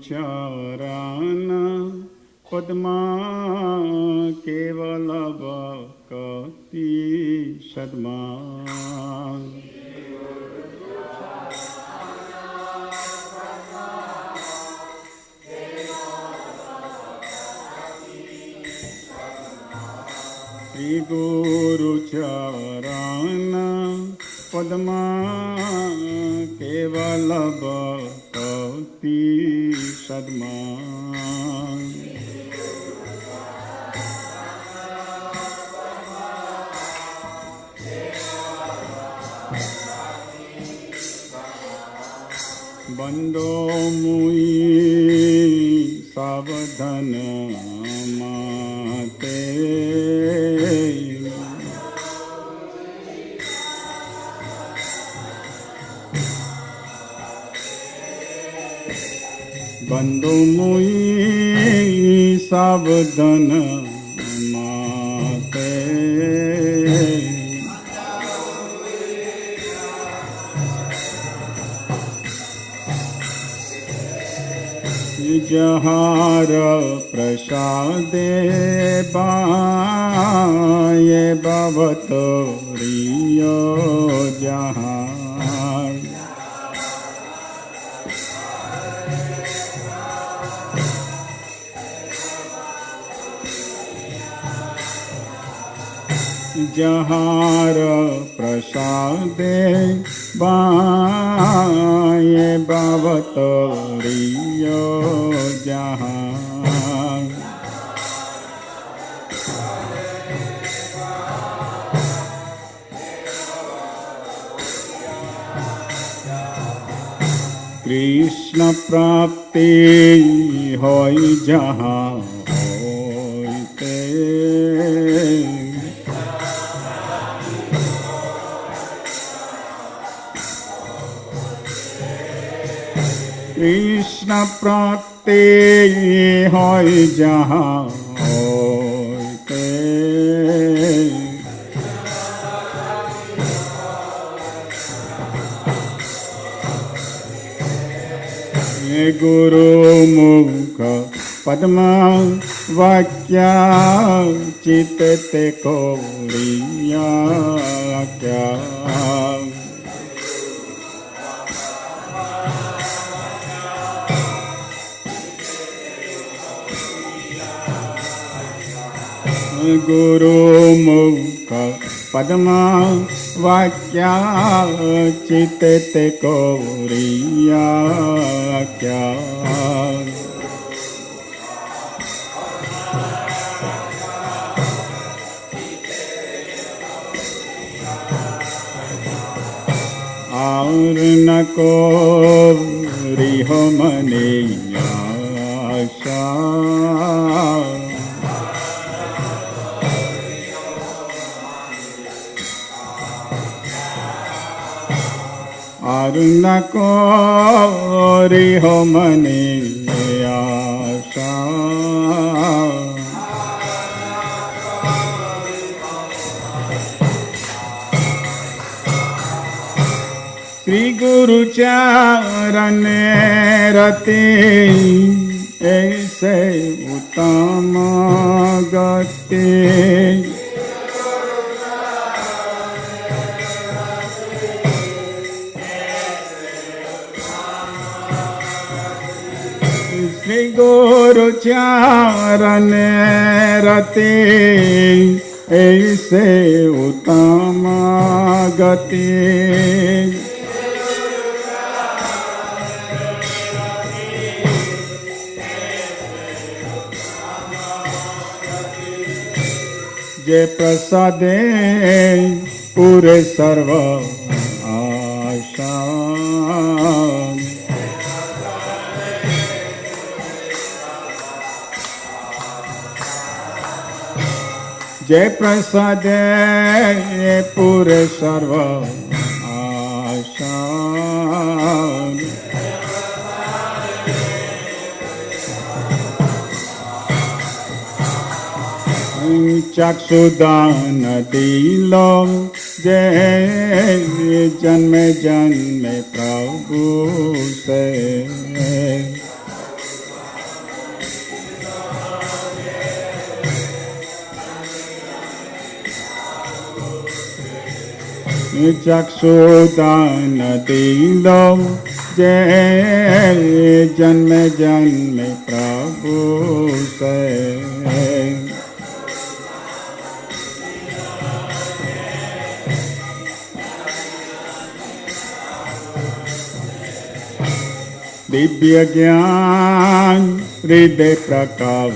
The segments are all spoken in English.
चरण पद्मा केवल भक्ति सद्मा श्री गुरु चरण पद्मा केवल भक्ति सद्मा बंदो मुई सावधान माते बंदो मुई सावधान माते जहार प्रसादे बाये भवतोरियो जहार जहार प्रसादे बाये भवतोरियो जहार कृष्ण प्राप्ति होई जहाँ होइते कृष्ण प्राप्ति होई जहाँ होइते गुरु मुख पद्मा वाक्या चित्ते कोरिया क्या गुरु मुख पद्मा वाक्या चित्ते कोरिया क्या और न को रिहो मने आशा और न को रिहो मने आशा श्री गुरु चरण रते ऐसे उत्तम गति श्री गुरु चरण रते ऐसे उत्तम गति जे प्रसादे पूरे सर्व आशा जय प्रसादे पूरे सर्व आशा चक्षुदान दिलो जय जन्मे जन्मे प्रभु से चक्षुदान दिलो जय जन्म जन्म प्रभु से दिव्य ज्ञान हृदय प्रकाशितो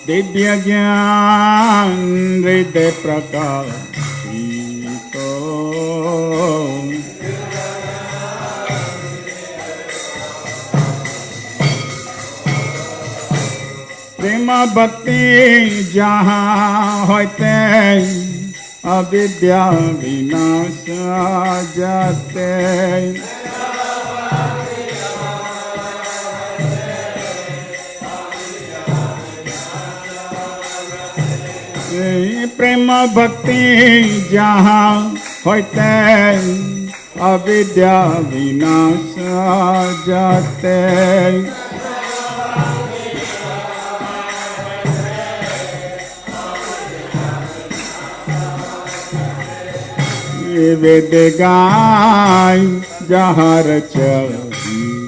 दिव्य ज्ञान हृदय प्रकाशितो प्रेम भक्ति जहाँ होते अविद्या विनाश जाते प्रेम भक्ति जहाँ होते अविद्या विनाश जाते वेद गाय जहाँ रचितो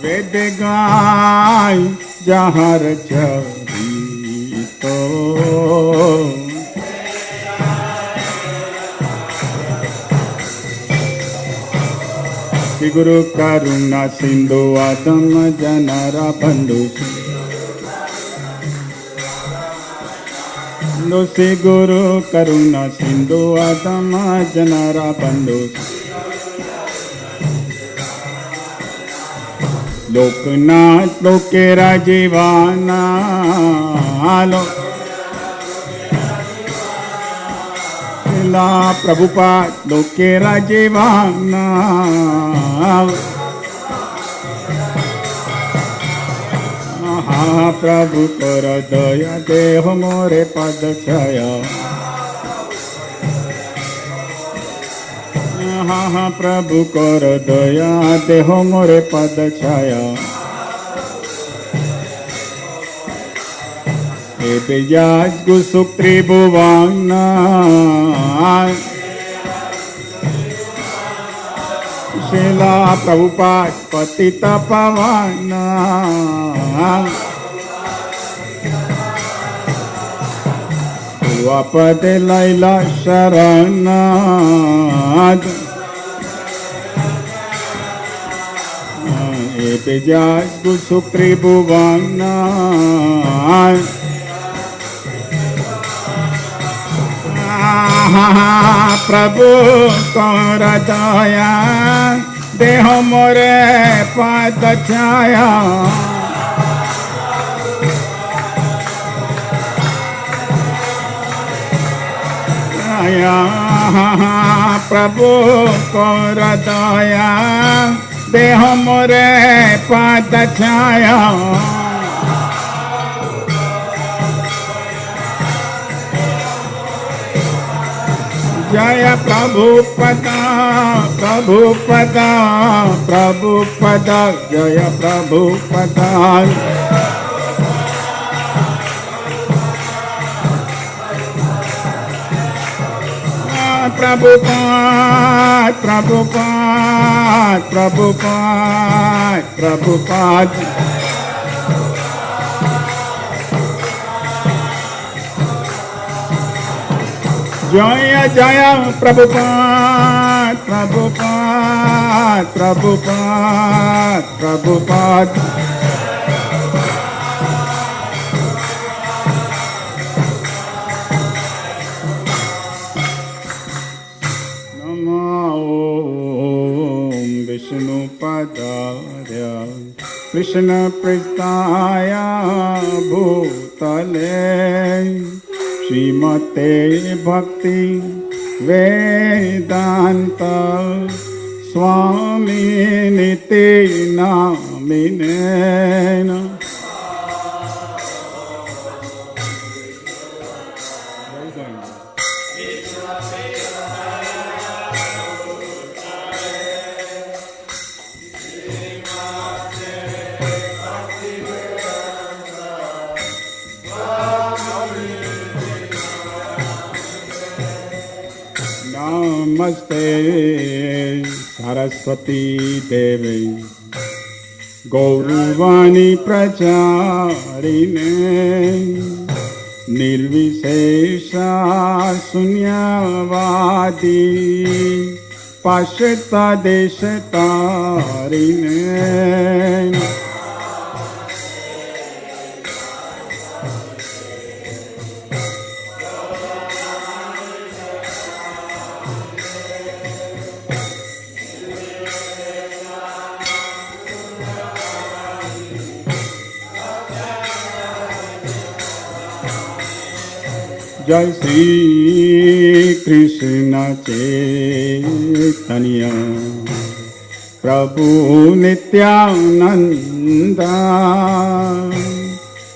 वेद गाय जहाँ रचितो श्री गुरु करुणा सिंधु आदम जनरा बंधु श्री गुरु करुणा सिंधु आदम जनरा बंधु लोकनाथ लोकेरा जीवाना प्रभुपाद लोकेरा जीवाना प्रभु कर दया देह मोरे पद छाया प्रभु कर दया देह मोरे पद छाया बेजाज गुसुक त्रिभुवन शिला प्रभुपाद पतित पावन पद लैला शरण बेजाज गुसुक त्रिभुवन प्रभु कर दया देह मोरे पद छाया प्रभु कर दया देह मोरे पद छाया जय प्रभुपदा प्रभुपदा प्रभुपदा जय प्रभुपदा प्रभुपाद प्रभुपाद प्रभुपाद प्रभुपाद जय जय प्रभुपाद प्रभुपाद प्रभुपाद प्रभुपाद विष्णुपदार्य कृष्ण पृष्ठाय भूतले श्रीमते भक्ति वेदांत स्वामी निति नामिने Namaste Saraswati Devi Gaurvani Pracharine Nirvishesha Sunyavadi Pashyata Deshatarine Jai Shri Krishna Chaitanya Prabhu Nityananda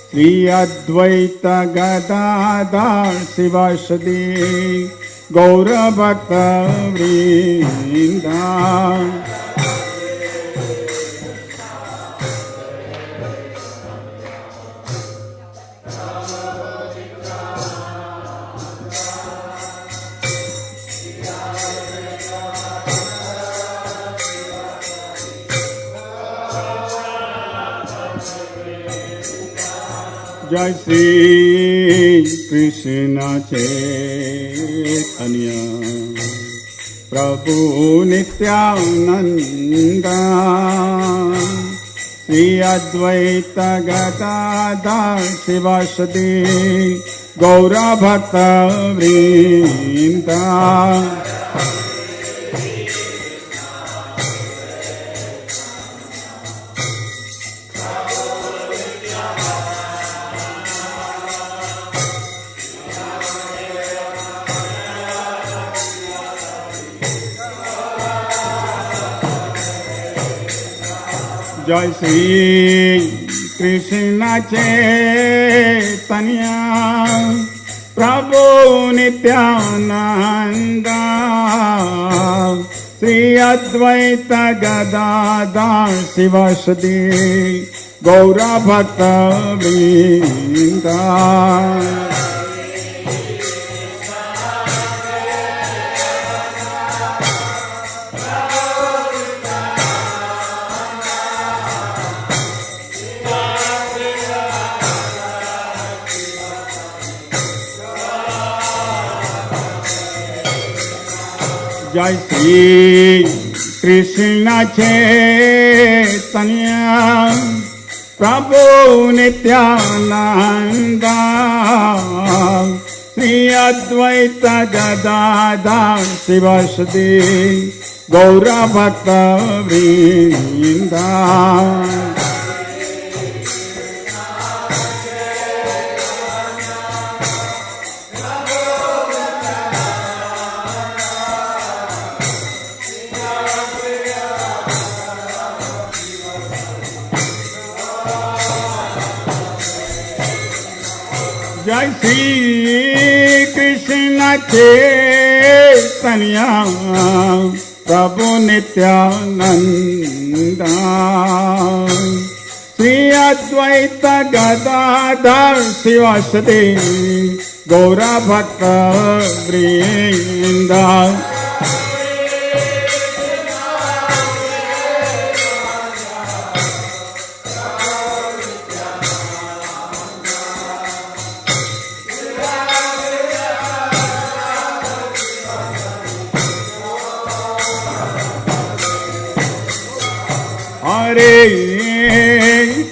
Sri Advaita Gadadhar Sivasadi Gaura Bhakta Vrinda Jai Shri Krishna Chaitanya Prabhu Nityananda Sri Advaita Gadadhar Sivasadi Gaura Bhakta Vrinda Jai Shri Krishna Chaitanya Prabhu Nityananda Sri Advaita Gadadhar Sivasadi Gaura Bhakta Vrinda Jai Shri Krishna Chaitanya Prabhu Nityananda Sri Advaita Gadadhar Sivasadi Gaura Bhakta Vrinda Jai Shri Krishna Chaitanya Prabhu Nityananda Sri Advaita Gadadhar Sivasadi Gaura Bhakta Vrinda Hare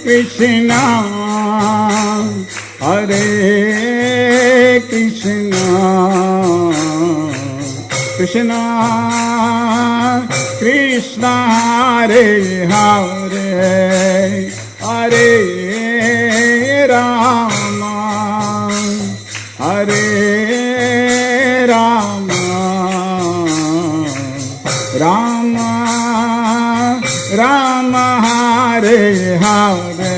Krishna Hare Krishna Krishna Krishna Hare Hare Hare Rama Hare Rama Rama Rama Hare Hare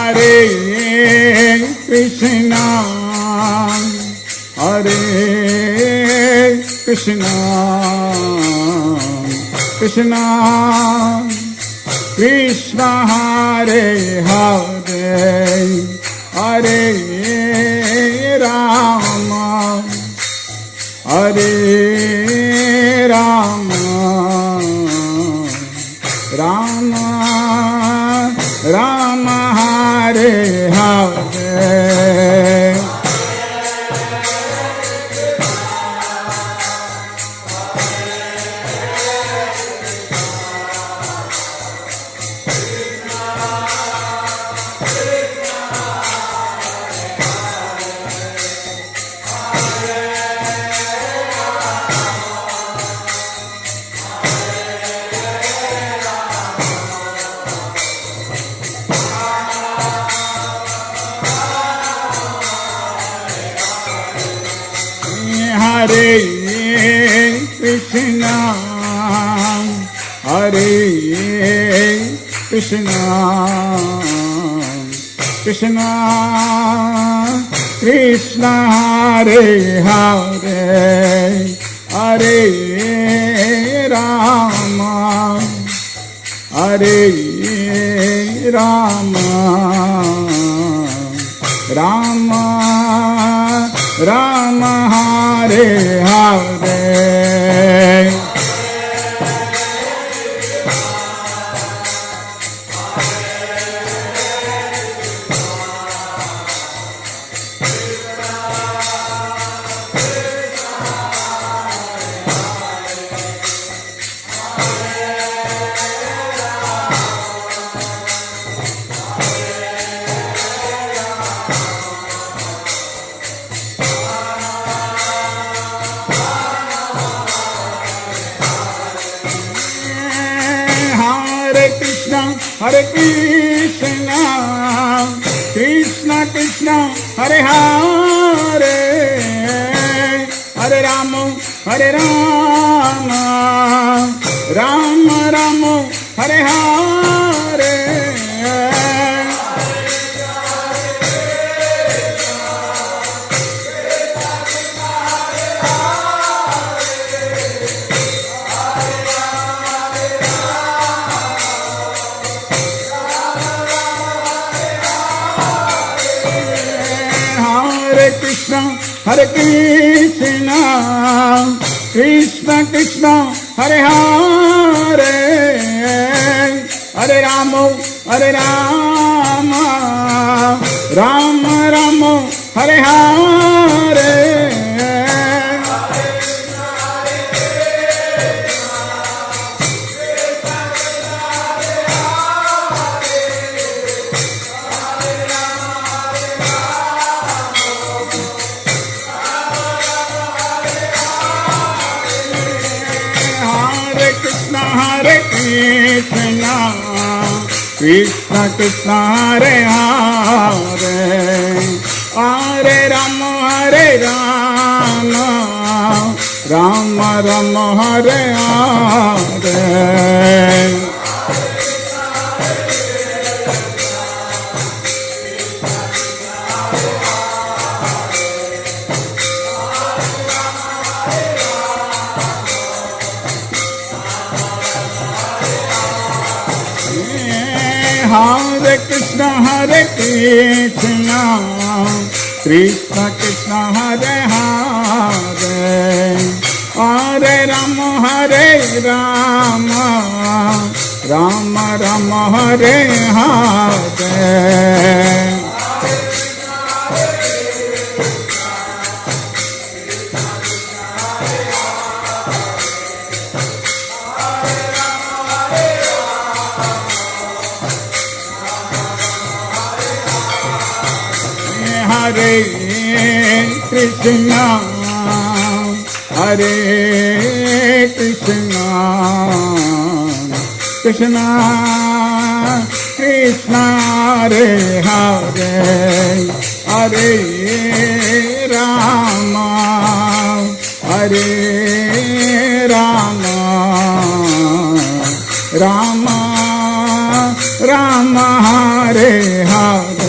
Hare Krishna, Hare Krishna, Krishna Krishna Hare Hare, Hare Rama, Hare Rama, Rama Rama Hare Hare. Hare Krishna, Hare Krishna, Krishna Krishna Hare Hare, Hare Rama, Hare Rama, Rama Rama Hare Hare. Hare Krishna, Krishna Krishna, Hare Hare, Hare Rama, Hare Rama, Rama Rama, Hare Hare. Hare Krishna, Krishna Krishna, Hare Hare, Hare Rama, Hare Rama, Rama Rama, Hare Hare. Hare Krishna, Krishna Krishna, Hare Hare, Hare Rama, Hare Rama, Rama Rama, Hare Hare. Hare Krishna, Hare Krishna, Krishna Krishna, Hare Hare, Hare Rama, Hare Rama, Rama Rama, Hare Hare. Hare Krishna, Hare Krishna, Krishna Krishna, Hare Hare, Hare Rama, Hare Rama, Rama Rama, Hare Hare.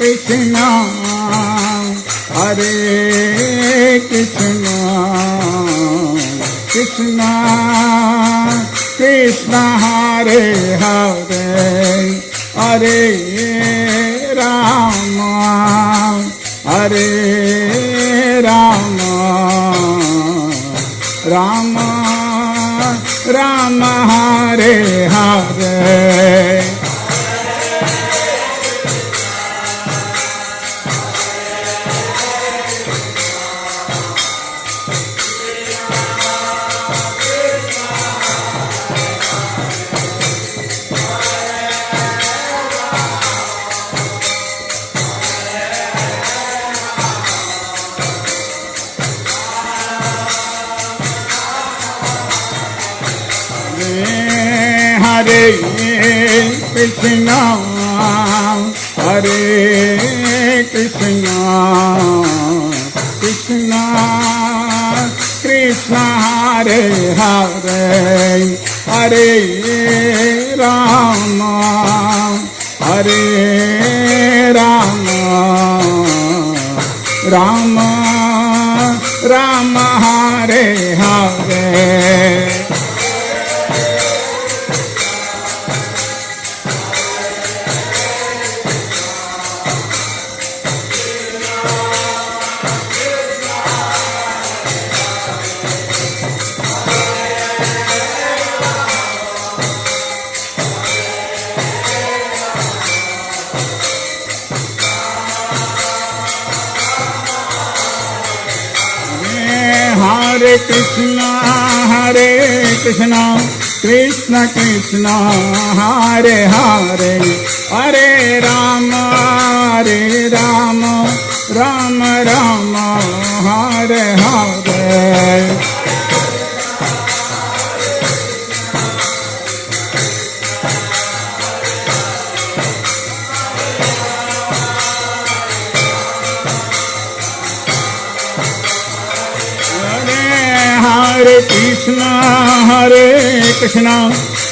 Krishna, Hare Krishna, Krishna Krishna, Hare Hare, Hare Rama, Hare Rama, Rama Rama, Hare Hare. Hare Krishna, Hare Krishna, Krishna Krishna, Hare Hare, Hare Rama, Hare Rama, Rama Rama, Hare Hare. Hare Krishna, Krishna Krishna, Hare Hare, Hare Rama, Rama Rama, Hare Hare. Hare Krishna,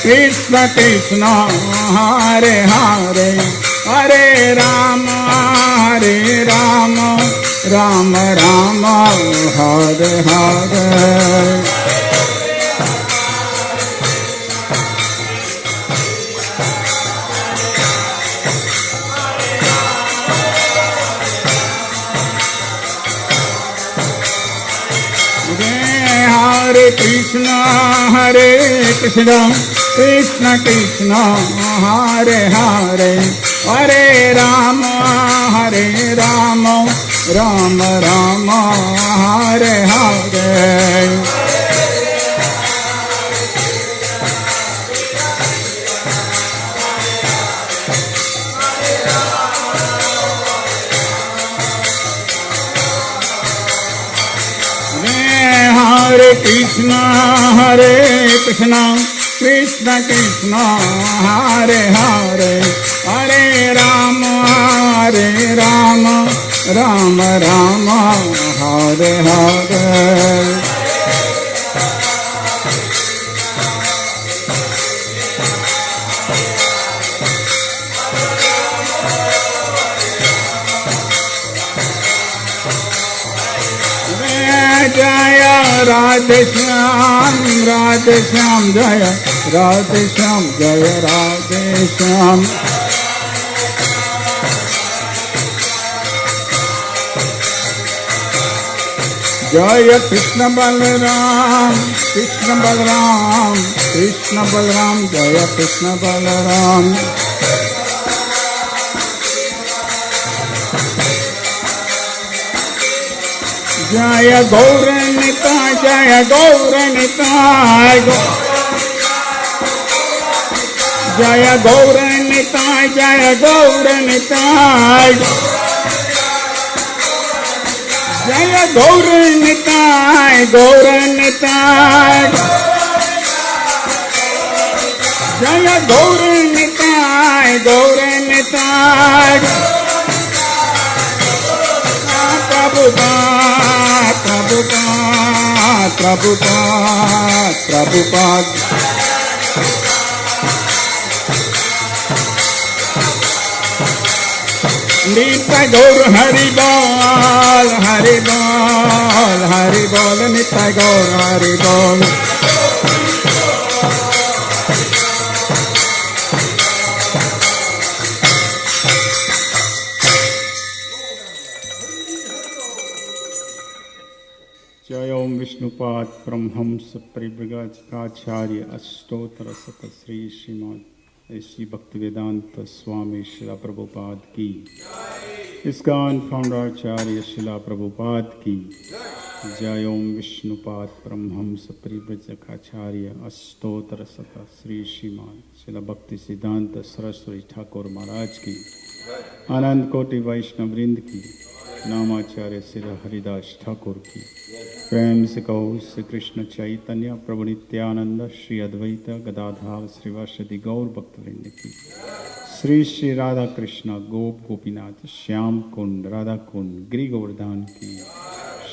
Krishna Krishna, Hare Hare, Hare Rama, Rama Rama, Hare Hare. Hare Krishna, Krishna Krishna, Hare Hare, Hare Rama, Rama Rama, Hare Hare. Hare Krishna, Krishna Krishna, Hare Hare, Hare Rama, Rama Rama, Hare Hare. Jaya Radhe Shyam, Jaya Radhe Shyam, Jaya Radhe Shyam. Jaya Krishna Balaram, Jaya Krishna Balaram. Jaya Gauranita, Jaya Gauranita, Jaya Gauranita, Jaya Gauranita, Jaya Gauranita, Gauranita, Jaya Gauranita, Gauranita. Prabhupada. Nitai Gaur Hari Bol, Hari Bol, Hari Bol, Nitai Gaur Hari Bol. Jai Om Vishnupad Brahmams Paribhragacharya Ashtottara Sata Sri Srimad Sri Bhaktivedanta Swami Srila Prabhupada Ki. ISKCON founder Acharya Srila Prabhupada Ki. Jai Om Vishnupad Brahmams Paribhragacharya Ashtottara Sata Sri Srimad Srila Bhaktivedanta Saraswati Thakur Maharaj Ki. Anand Koti Vaishnav Vrind Ki. नामाचार्य Shri Haridas Thakur की. प्रेम से कहो श्री कृष्ण चैतन्य प्रभु नित्यानंद श्री अद्वैत गदाधर श्रीवासदि गौर भक्तवृंद की. श्री श्री राधा कृष्ण गोप गोपीनाथ श्याम कुंड राधा कुंड गिरि गोवर्धन की.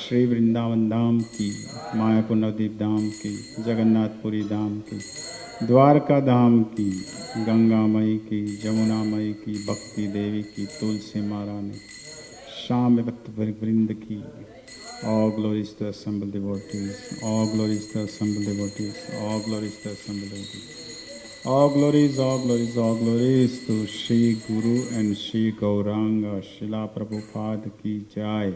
श्री वृंदावन धाम की. मायापुर नवद्वीप धाम की. जगन्नाथपुरी धाम की. द्वारका धाम की. गंगा मई की. जमुना मई की. भक्ति देवी की. तुलसी महारानी Sham Bhakt Vrind ki. All glories to the assembled devotees. All glories to the assembled devotees. All glories to the assembled devotees. All glories, all glories, all glories to Shri Guru and Shri Gauranga Srila Prabhupada ki Jai.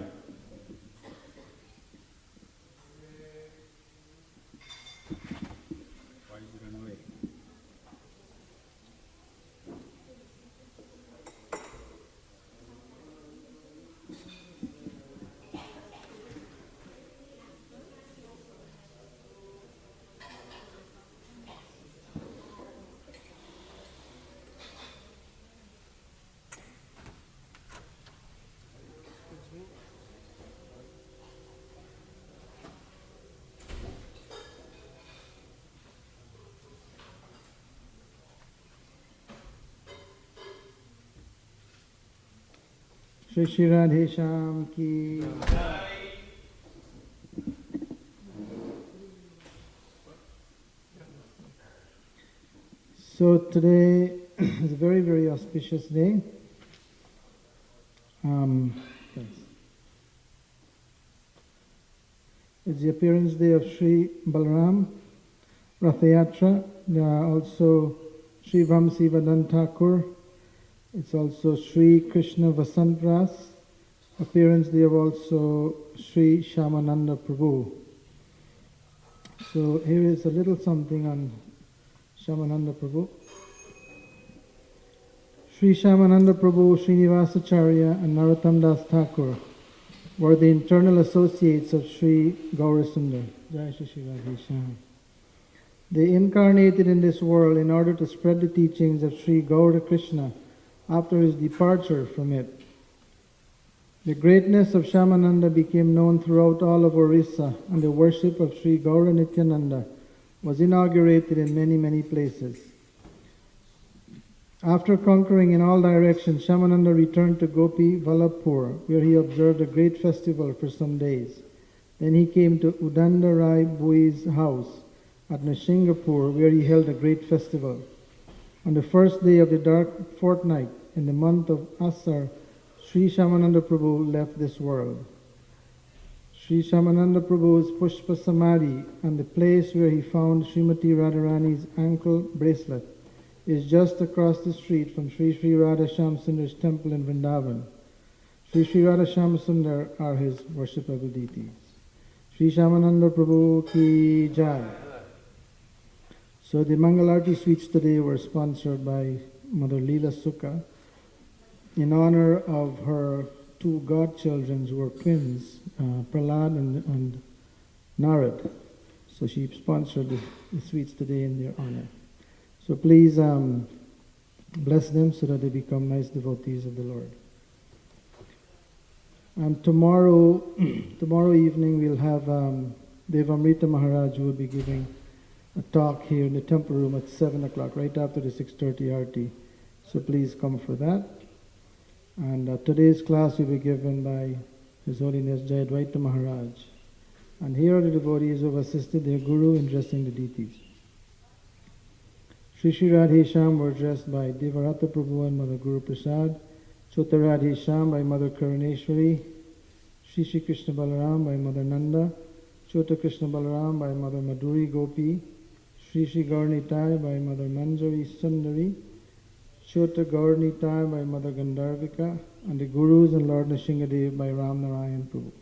Shri Shri Radhe Shyam ki. So today is a very, very auspicious day. It's the appearance day of Sri Balaram Rathayatra. There are also Sri Vamsi Vadan Thakur. It's also Sri Krishna Vasant Ras. Appearance day of also Sri Shamananda Prabhu. So here is a little something on Shamananda Prabhu. Sri Shamananda Prabhu, Srinivasacharya and Narottam Das Thakur were the internal associates of Sri Gaurasundar. Jai Shri Shri Radhe Shyam. They incarnated in this world in order to spread the teachings of Sri Gaura Krishna after his departure from it. The greatness of Shamananda became known throughout all of Orissa, and the worship of Sri Gaura Nityananda was inaugurated in many, many places. After conquering in all directions, Shamananda returned to Gopi Vallabhpur, where he observed a great festival for some days. Then he came to Udanda Rai Bui's house at Nrsimhapur, where he held a great festival. On the first day of the dark fortnight, in the month of Asar, Sri Shamananda Prabhu left this world. Sri Shamananda Prabhu's Pushpa Samadhi and the place where he found Srimati Radharani's ankle bracelet is just across the street from Sri Sri Radha Shamsundar's temple in Vrindavan. Sri Sri Radha Shamsundar are his worshipable deities. Sri Shamananda Prabhu ki Jai. So the Mangalarti sweets today were sponsored by Mother Leela Sukha in honor of her two godchildren who were twins, Prahlad and Narad. So she sponsored the sweets today in their honor. So please bless them so that they become nice devotees of the Lord. And tomorrow evening we'll have Devamrita Maharaj, who will be giving a talk here in the temple room at 7 o'clock, right after the 6:30 Aarti. So please come for that. And today's class will be given by His Holiness Jayadvaita Maharaj. And here are the devotees who have assisted their Guru in dressing the deities. Shri Shri Radhe Shyam were dressed by Devarata Prabhu and Mother Guru Prasad. Chota Radhe Shyam by Mother Karuneshwari, Shri Shri Krishna Balaram by Mother Nanda, Chota Krishna Balaram by Mother Madhuri Gopi, Shri Shri Gaurnitai by Mother Manjari Sundari, Chota Gaurnitai by Mother Gandharvika, and the Gurus and Lord Nrsingadev by Ram Narayan Prabhu.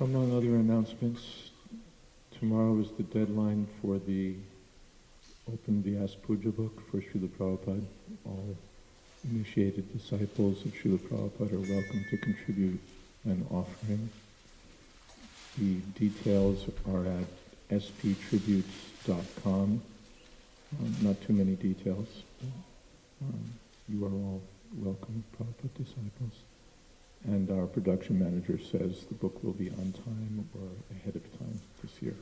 Among other announcements, tomorrow is the deadline for the Open Vyas Puja book for Srila Prabhupada. All initiated disciples of Srila Prabhupada are welcome to contribute an offering. The details are at sptributes.com. Not too many details. You are all welcome, Prabhupada disciples. And our production manager says the book will be on time or ahead of time this year.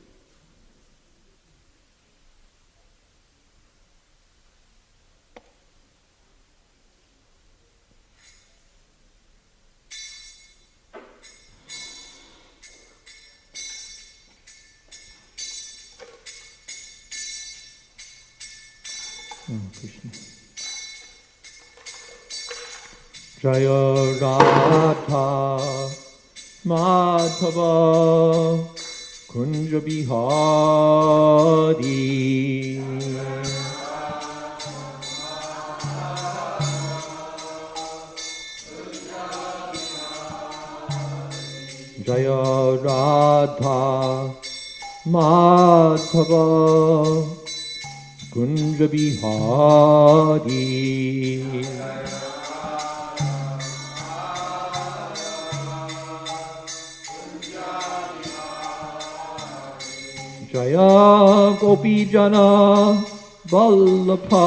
Oh, Krishna. Jaya Radha Madhava Kunja Bihari Jaya Radha Madhava Kunja Bihari Jaya Gopi Jana Vallabha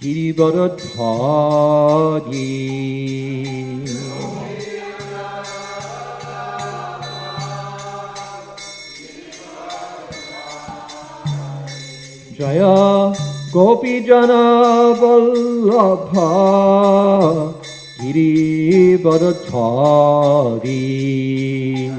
Girivardhari Jaya Gopi Jana Vallabha Girivardhari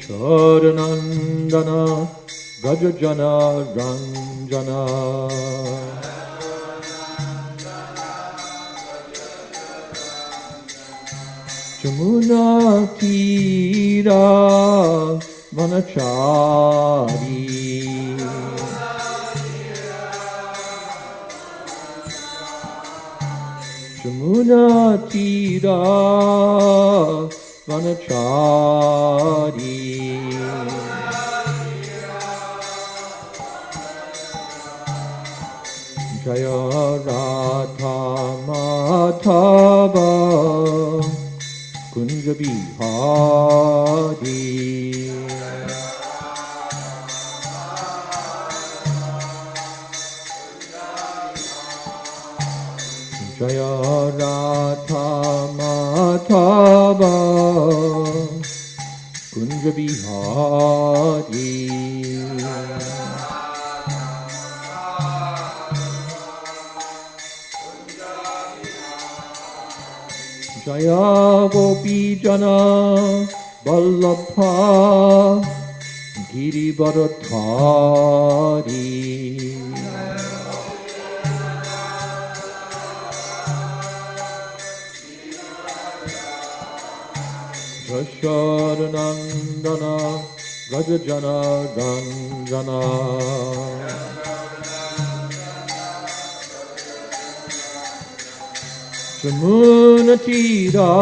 Sharanandana Rajajana Ranjana Jamuna Tira Vanachari Jamuna Tira Vanachari Jaya Radha Madhava Kunja Bihari Jaya Radha Madhava Kunja Bihari Jaya Gopi Jana Vallabha Girivardhari Jasharanandana Rajajana Ranjana Shamunatira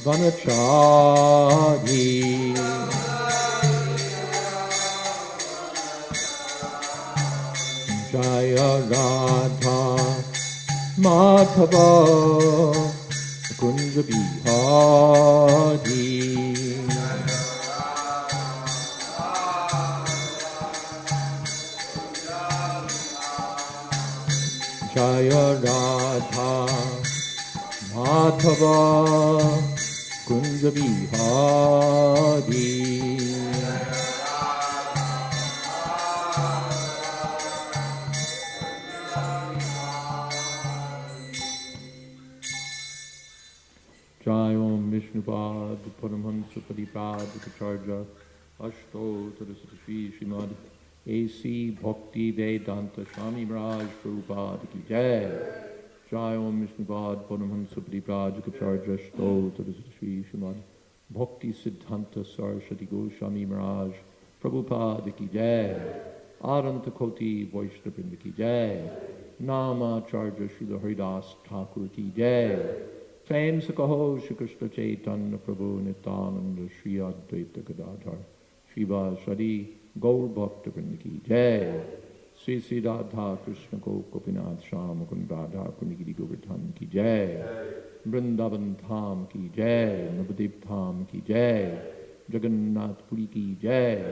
Vanachari Jaya Radha Madhava Kunja Bihari Jaya Radha Madhava Kunja Bihari Jai Om Vishnupad Paramahansa Paripad Kacharya Ashto Tarasati Srimad A.C. Bhakti Vedanta Swami Maharaj Prabhupada Ki Jai. Jai Om Vishnupad Paramahansa Paripad Kacharya Ashto Tarasati Srimad Bhakti Siddhanta Saraswati Goswami Maharaj Prabhupada Ki Jai. Aranta Koti Vaishnavrinda Ki Jai. Nama Charja Srila Haridas Thakur Ki Jai. Prem se kaho Shri Krishna Chaitanya Prabhu Nityananda Shri Advaita Gadadhar Shri Vasari Gaur Bhakta Vrinda Ki Jai. Sri Sri Radha Krishna Gopinath Shama Kund Radha Kunigiri Govardhan Ki Jai. Vrindavan Dham Ki Jai. Navadip Dham Ki Jai. Jagannath Puri Ki Jai.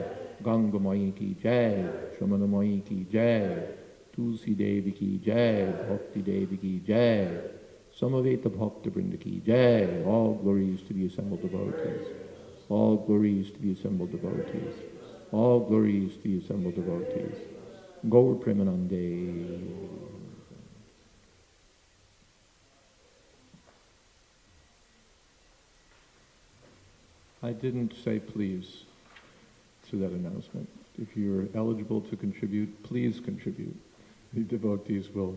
Ganga Mai Ki Jai. Shamana Mai Ki Jai. Tulsi Devi Ki Jai. Bhakti Devi Ki Jai. Samaveta Bhakta Vrinda Ki Jai. All glories to the assembled devotees. All glories to the assembled devotees. All glories to the assembled devotees. Gaur Premanande. I didn't say please to that announcement. If you're eligible to contribute, please contribute. The devotees will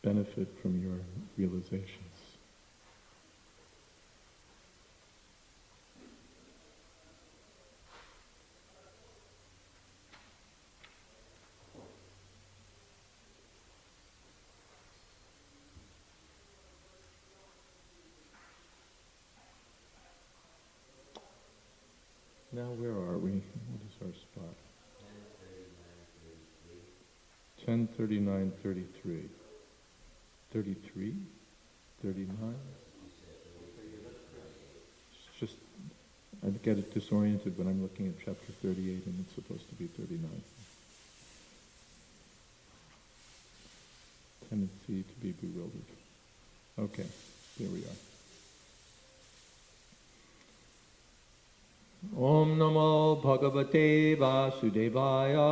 benefit from your realizations. Now where are we? What is our spot? 10:39:33. 33? 39? It's just, I get it disoriented when I'm looking at chapter 38 and it's supposed to be 39. Tendency to be bewildered. Okay, here we are. Om Namo Bhagavate Vasudevaya.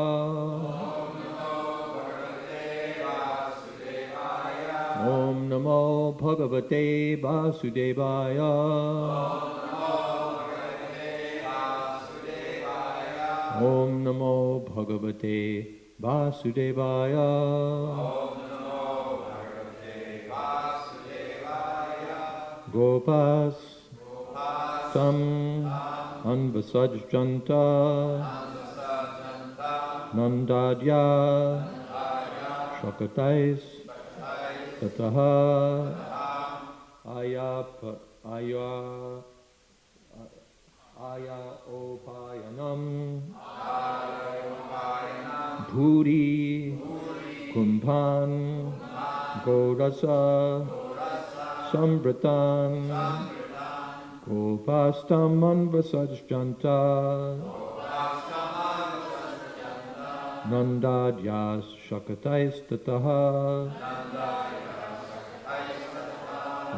Om Namo Bhagavate Vasudevaya. Om Namo Bhagavate Vasudevaya. Gopas Tam Anvasajjanta Nandadya Shakatais Tataha Aya Opayanam Bhuri Kumbhan Gorasa Sambratan Gopastam Anvasajjanta Nandadyas Shakatais Tataha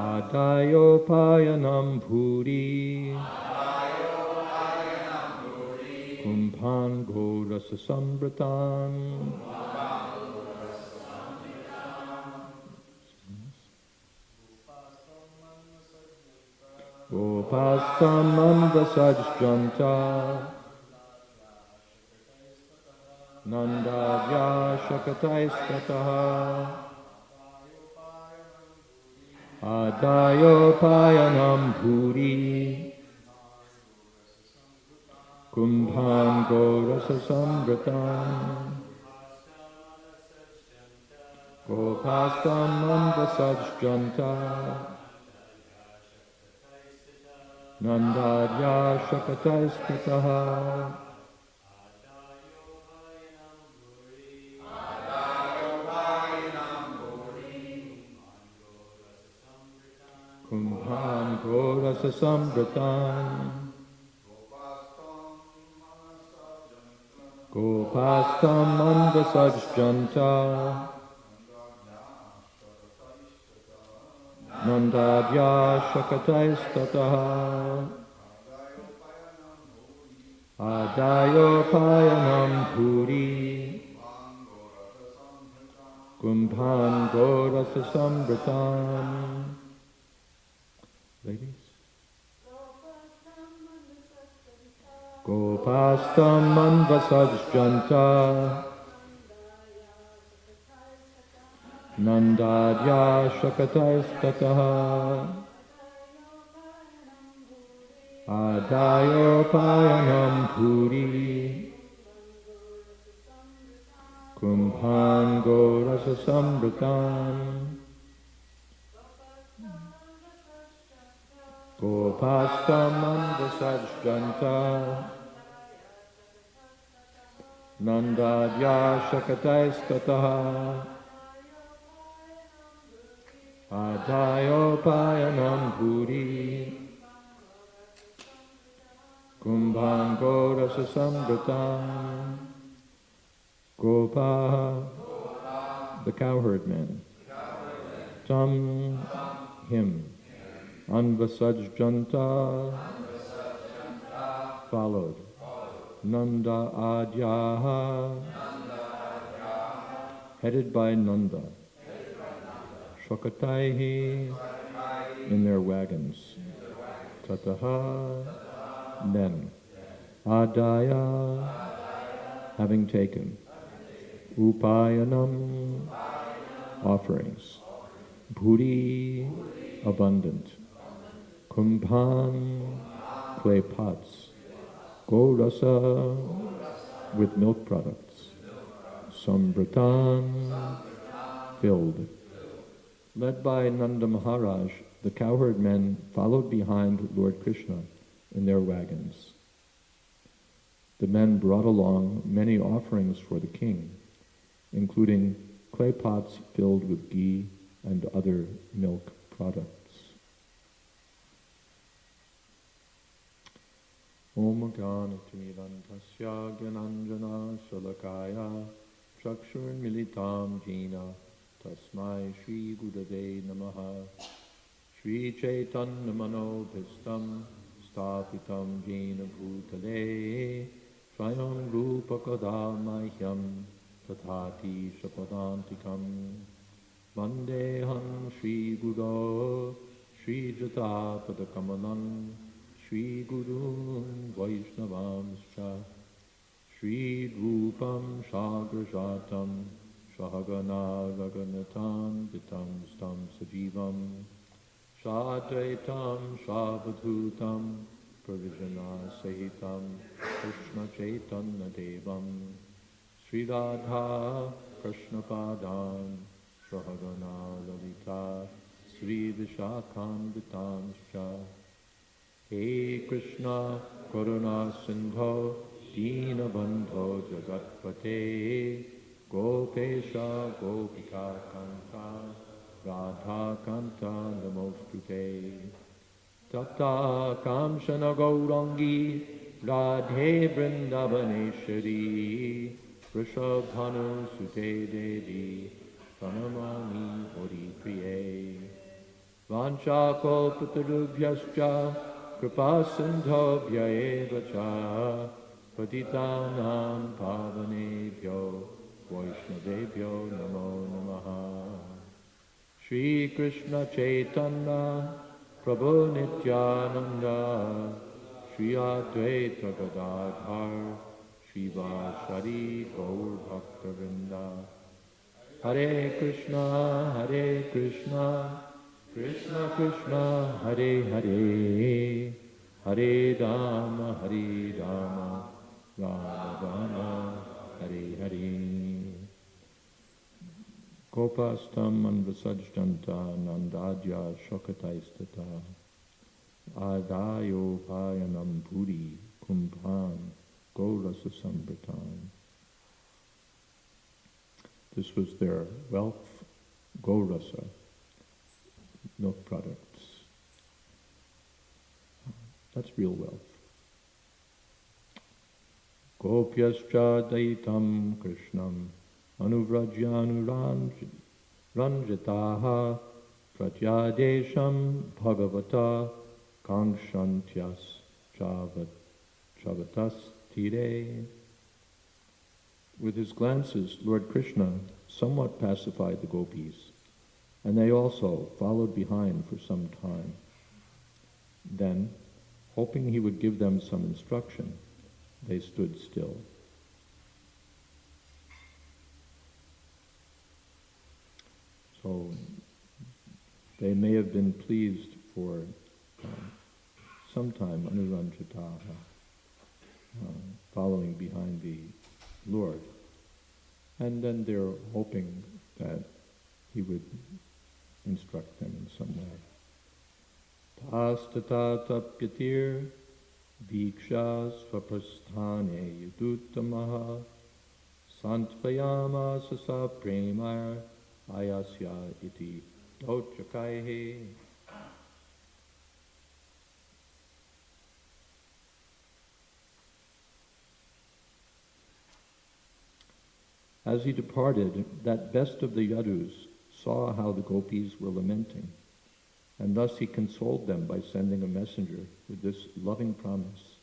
Adayopayanam bhuri kumbhan gorasa sambratan gopastam manvasajjanta nandadya shakataiskataha adayopayanam bhuri kumbhan gorasa sambratan gopastam manvasajjanta nandadya shakataiskataha kumbhan gorasa sambratan gopastam manvasajjanta nandadya shakataiskataha adayopayanam bhuri kumbhan gorasa sambratan. Ladies. Gopastam manvasajjanta nandadya shakataiskataha adayopayanam bhuri kumbhan gorasa sambratan gopastam manvasajjanta nandadya shakataiskataha adayopayanam bhuri kumbhan gorasa sambratan. Gopa, the cowherd man. Tam, him. Anvasajjanta, followed. Nanda Adyaha, headed by Nanda. Shakataihi, in their wagons. Tataha, then. Adaya, having taken. Upayanam, offerings. Bhuri, abundant. Kumbhan, clay pots. Gorasa, with milk products. Sambratan, filled. Led by Nanda Maharaj, the cowherd men followed behind Lord Krishna in their wagons. The men brought along many offerings for the king, including clay pots filled with ghee and other milk products. Om Gyanatimidantasya Gyananjana Shalakaya Chakshurmilitam Jina Tasmai Shri Gurave Namaha Shri Chaitanya Manobhistam Stapitam Jena Bhutale Swayam Rupa Kadamahyam Tathati Shapadantikam Vandeham Shri Guru Shri Jatapada Kamalam Shri Guru Vaishnavamscha Shri Rupam Shagrajatam Shahagana Raganatam Vitam Stam Sajivam Shadaitam Shabadhutam Prarijana Sahitam Krishna Chaitanya Devam Sri Radha Krishna Padan Shahagana Lalita Sri Vishakam Vitamscha He Krishna Karuna Sindho Dina Bandho Jagatpate Gopesha Gopika Kanta Radha Kanta Namostute Tata Kamshana Gaurangi Radhe Vrindavaneshwari Rishabhanu Sute Devi Pranamami Hori Priye Vanchakalpatarubhyascha kripasindhobhya eva cha patitanam pavanebhyo vaishnavebhyo namo namaha. Shri Krishna Chaitanya Prabhu Nityananda Shri Advaita Gadadhar Shivashari Gaur Bhaktavinda. Hare Krishna, Krishna Krishna, Hare Hare, Hare Rama, Rama Rama, Hare Hare. Gopastam anvasajjanta nandadya shokataistata adayo payanam puri kumbhan gorasa sambritan. This was their wealth, gorasa, milk products. That's real wealth. Gopyascha daitam krishnam Anuvrajyanuranjitaha pratyadesham bhagavata kangshantyas chavatas tire. With his glances, Lord Krishna somewhat pacified the gopis, and they also followed behind for some time. Then, hoping he would give them some instruction, they stood still. So they may have been pleased for some time, anuranjitaha, following behind the Lord. And then they're hoping that he would instruct them in some way. Tastata tapyatir viksha svapasthane yudutamaha santvayama sasa premar ayasya iti dochakaihe. As he departed, that best of the Yadus saw how the gopis were lamenting, and thus he consoled them by sending a messenger with this loving promise,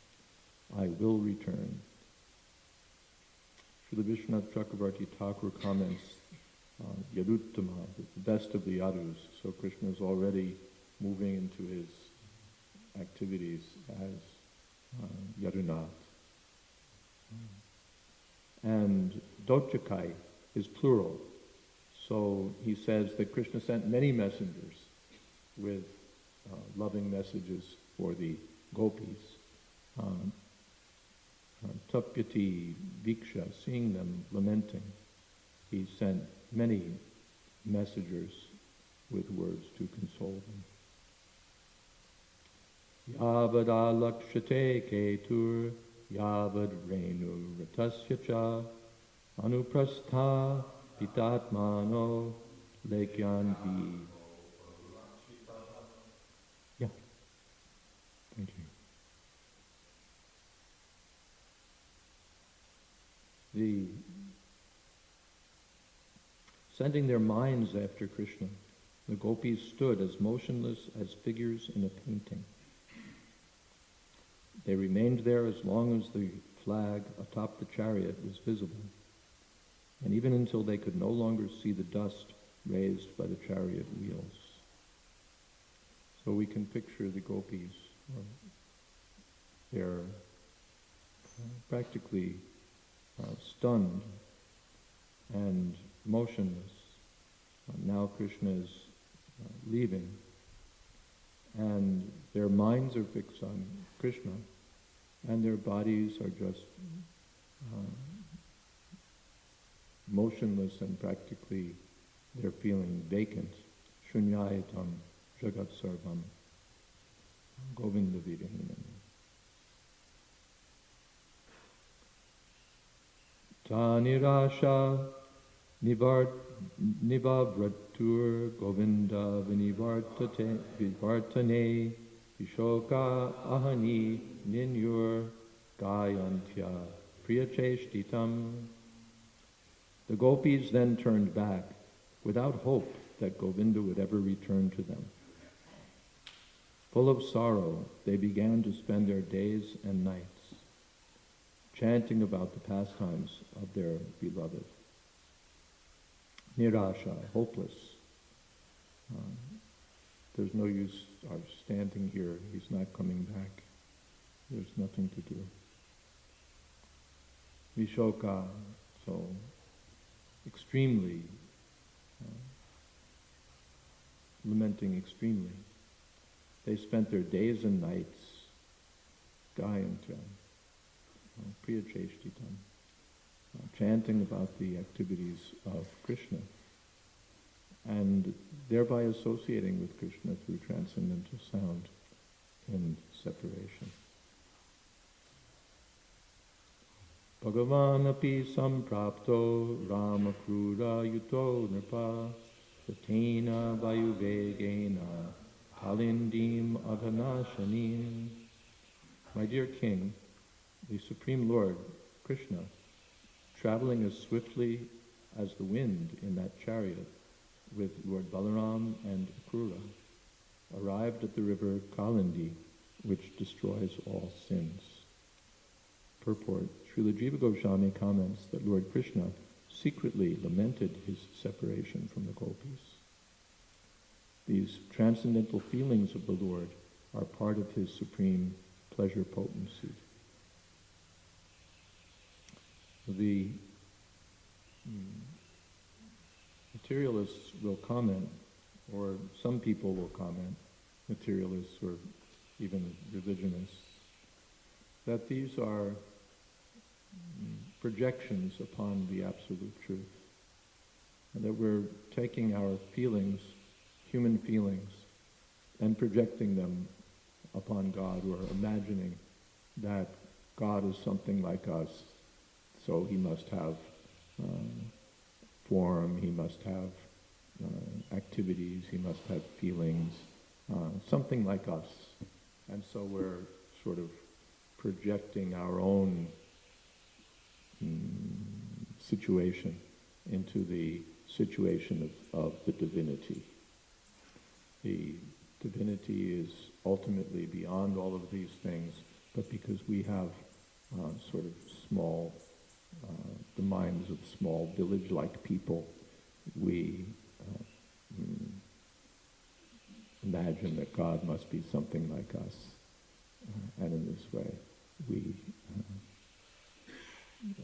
I will return. Srila Vishwanath Chakravarti Thakur comments, Yaduttama, the best of the Yadus. So Krishna is already moving into his activities as Yadunath. And Dochakai is plural. So he says that Krishna sent many messengers with loving messages for the gopis. Tapyati Viksha, seeing them lamenting, he sent many messengers with words to console them. Yavad alakshate ketur yavad renu ratasya cha anuprastha pitatmano lekyan vi. Yeah. Thank you. Sending their minds after Krishna, the gopis stood as motionless as figures in a painting. They remained there as long as the flag atop the chariot was visible, and even until they could no longer see the dust raised by the chariot wheels. So we can picture the gopis. They're practically stunned and motionless. Now Krishna is leaving, and their minds are fixed on Krishna, and their bodies are just motionless, and practically they're feeling vacant. Shunyayatam jagat sarvam govinda vidahinam. Ta nirasha nivavratur govinda vivartane vishoka ahani ninyur gayantya priyacheshtitam. The gopis then turned back without hope that Govinda would ever return to them. Full of sorrow, they began to spend their days and nights chanting about the pastimes of their beloved. Nirasha, hopeless. There's no use our standing here. He's not coming back. There's nothing to do. Vishoka, so extremely, lamenting extremely. They spent their days and nights gayantam, priyacheshtitam, chanting about the activities of Krishna, and thereby associating with Krishna through transcendental sound in separation. Bhagavan api samprapto ramakrura yuto nirpa satena vayuvegena kalindim adhanashanim. My dear King, the Supreme Lord, Krishna, traveling as swiftly as the wind in that chariot with Lord Balaram and Akrura, arrived at the river Kalindi, which destroys all sins. Purport: Srila Jiva Goswami comments that Lord Krishna secretly lamented his separation from the gopis. These transcendental feelings of the Lord are part of his supreme pleasure potency. The materialists will comment, or some people will comment, materialists or even religionists, that these are projections upon the absolute truth, and that we're taking our feelings, human feelings, and projecting them upon God, or imagining that God is something like us, so he must have form, he must have activities, he must have feelings, something like us. And so we're sort of projecting our own situation into the situation of the divinity. The divinity is ultimately beyond all of these things, but because we have sort of small, the minds of small village-like people, we imagine that God must be something like us, and in this way we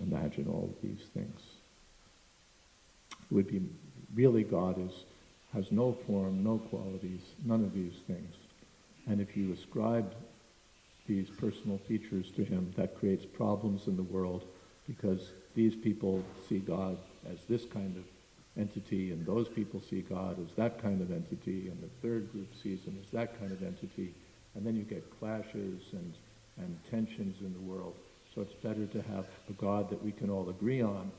imagine all of these things. It would be really God has no form, no qualities, none of these things. And if you ascribe these personal features to him, that creates problems in the world, because these people see God as this kind of entity, and those people see God as that kind of entity, and the third group sees him as that kind of entity, and then you get clashes and tensions in the world. So it's better to have a God that we can all agree on,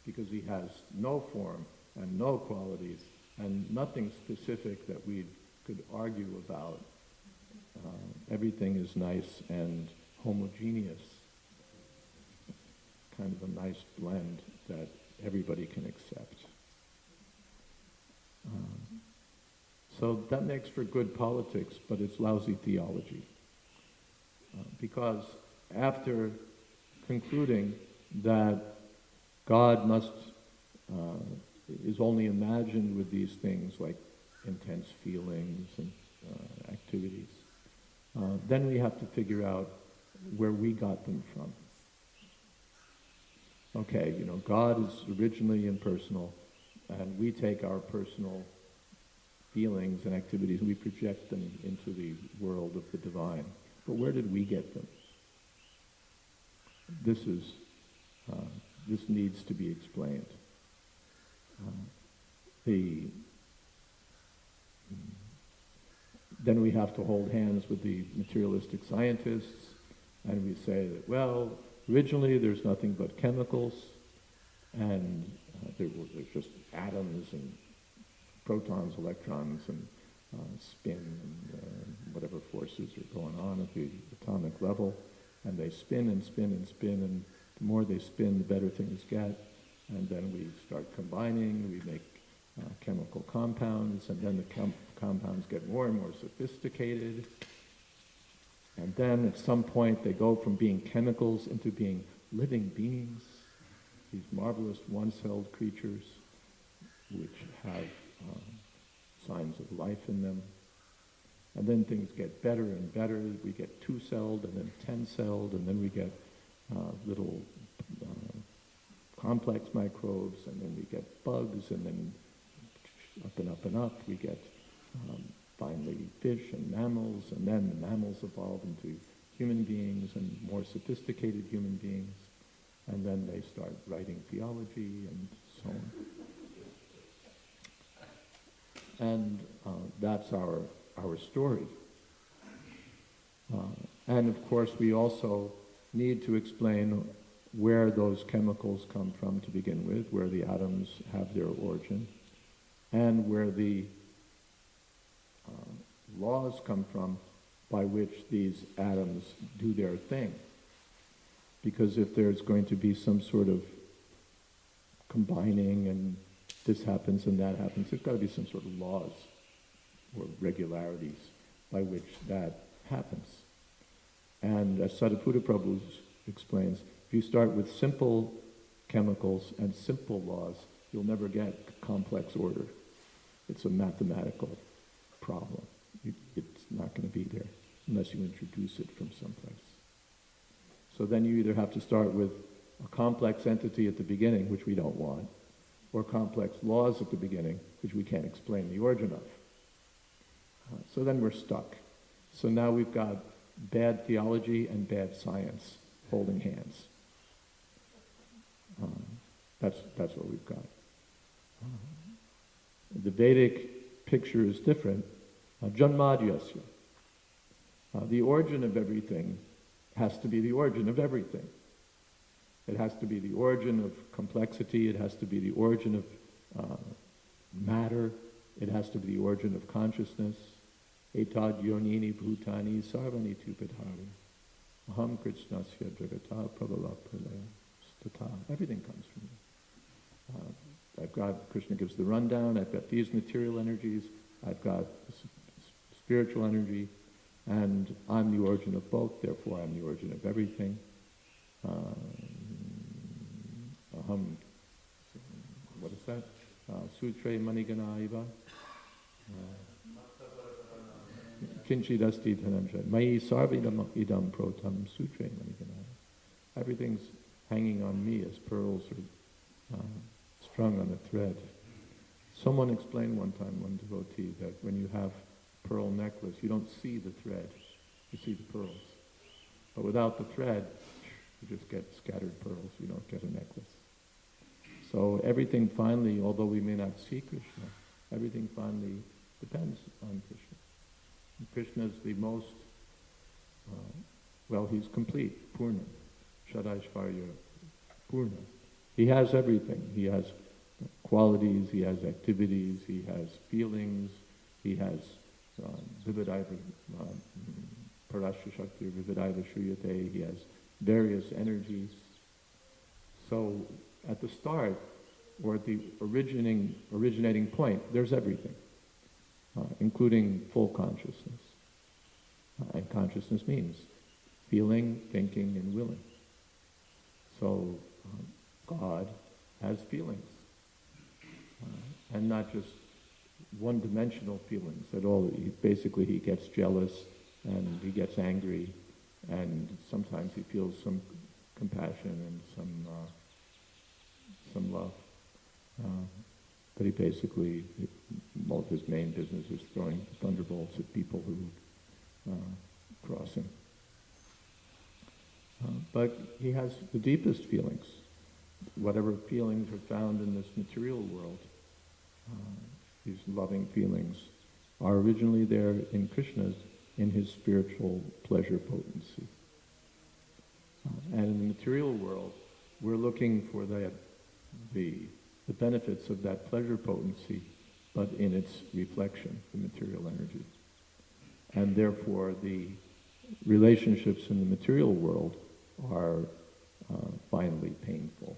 because he has no form and no qualities and nothing specific that we could argue about. Everything is nice and homogeneous, kind of a nice blend that everybody can accept. So that makes for good politics, but it's lousy theology. Because after concluding that God is only imagined with these things like intense feelings and activities, then we have to figure out where we got them from. Okay, God is originally impersonal, and we take our personal feelings and activities and we project them into the world of the divine. But where did we get them? This needs to be explained. Then we have to hold hands with the materialistic scientists, and we say that, well, originally there's nothing but chemicals, and there's just atoms and protons, electrons, and spin, and whatever forces are going on at the atomic level, and they spin and spin and spin, and the more they spin, the better things get, and then we start combining, we make chemical compounds, and then the compounds get more and more sophisticated, And then at some point they go from being chemicals into being living beings, these marvelous one-celled creatures which have signs of life in them. And then things get better and better. We get 2-celled and then 10-celled, and then we get little complex microbes, and then we get bugs, and then up and up and up. We get finally fish and mammals, and then the mammals evolve into human beings and more sophisticated human beings, and then they start writing theology and so on. And that's our story. And of course we also need to explain where those chemicals come from to begin with, where the atoms have their origin, and where the laws come from by which these atoms do their thing. Because if there's going to be some sort of combining and this happens and that happens, there's got to be some sort of laws or regularities by which that happens. And as Sadhguru Prabhu explains, if you start with simple chemicals and simple laws, you'll never get complex order. It's a mathematical problem. It's not going to be there unless you introduce it from someplace. So then you either have to start with a complex entity at the beginning, which we don't want, or complex laws at the beginning, which we can't explain the origin of. So then we're stuck. So now we've got bad theology and bad science holding hands. That's what we've got. The Vedic picture is different. Janmadyasya. The origin of everything has to be the origin of everything. It has to be the origin of complexity. It has to be the origin of matter. It has to be the origin of consciousness. Etad yonini bhutani sarvani tupidhari. Aham krishnasya jagata prabhala pralaya stata. Everything comes from me. I've got, Krishna gives the rundown, I've got these material energies, I've got spiritual energy, and I'm the origin of both, therefore I'm the origin of everything. Aham, what is that? Sutre manigana iva. Kinchidasti dhanamja. Mai sarvidam idam protam sutre manigana. Everything's hanging on me as pearls are strung on a thread. Someone explained one time, one devotee, that when you have a pearl necklace, you don't see the thread, you see the pearls. But without the thread, you just get scattered pearls, you don't get a necklace. So everything finally, although we may not see Krishna, everything finally depends on Krishna. And Krishna is the most, he's complete, Purna, Shadaishvarya Purna. He has everything. He has qualities, he has activities, he has feelings, he has vividaiva, parasya shakti, vividaiva shriyate, he has various energies. So at the start, or at the originating point, there's everything, including full consciousness. And consciousness means feeling, thinking, and willing. So God has feelings, and not just one-dimensional feelings at all. He gets jealous, and he gets angry, and sometimes he feels some compassion and some love. But he basically, his main business is throwing thunderbolts at people who cross him. But he has the deepest feelings. Whatever feelings are found in this material world, these loving feelings, are originally there in Krishna's, in his spiritual pleasure potency. And in the material world, we're looking for the benefits of that pleasure potency, but in its reflection, the material energy. And therefore, the relationships in the material world are finally painful.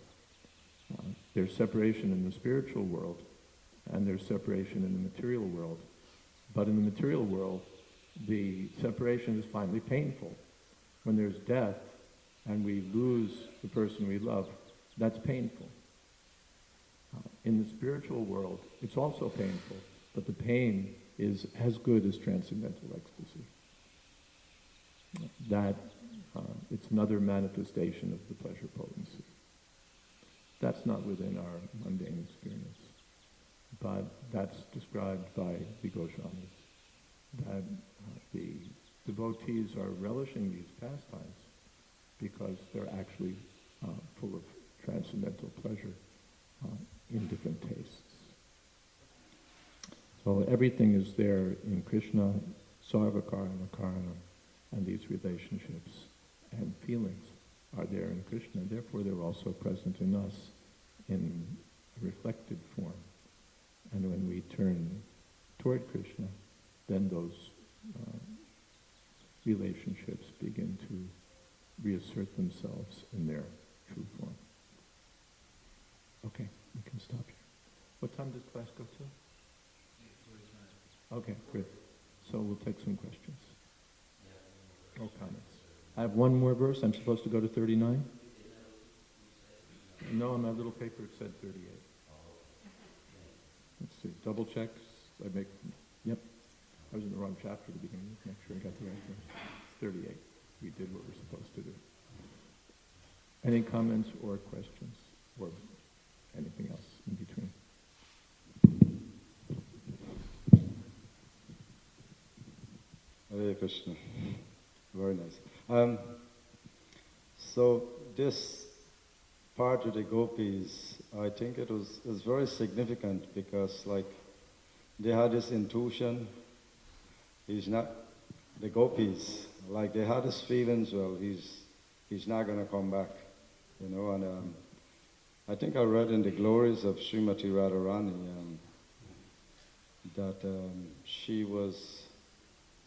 There's separation in the spiritual world, and there's separation in the material world. But in the material world, the separation is finally painful. When there's death and we lose the person we love, that's painful. In the spiritual world, it's also painful, but the pain is as good as transcendental ecstasy. That it's another manifestation of the pleasure potency. That's not within our mundane experience, but that's described by the Goswamis, that the devotees are relishing these pastimes because they're actually full of transcendental pleasure in different tastes. So everything is there in Krishna, sarvakarana karana, and these relationships and feelings are there in Krishna. Therefore, they're also present in us in a reflected form. And when we turn toward Krishna, then those relationships begin to reassert themselves in their true form. Okay, we can stop here. What time does class go till? 8:45. Okay, good. So we'll take some questions. No comments. I have one more verse. I'm supposed to go to 39? No, on my little paper it said 38. Let's see. Double checks. Yep. I was in the wrong chapter to begin with. Make sure I got the right verse. 38. We did what we're supposed to do. Any comments or questions or anything else in between? Hare Krishna. Very nice. So this part of the gopis, I think it was very significant because they had this intuition. He's not, the gopis, they had this feelings, well, he's not going to come back, and I think I read in the Glories of Srimati Radharani that she was,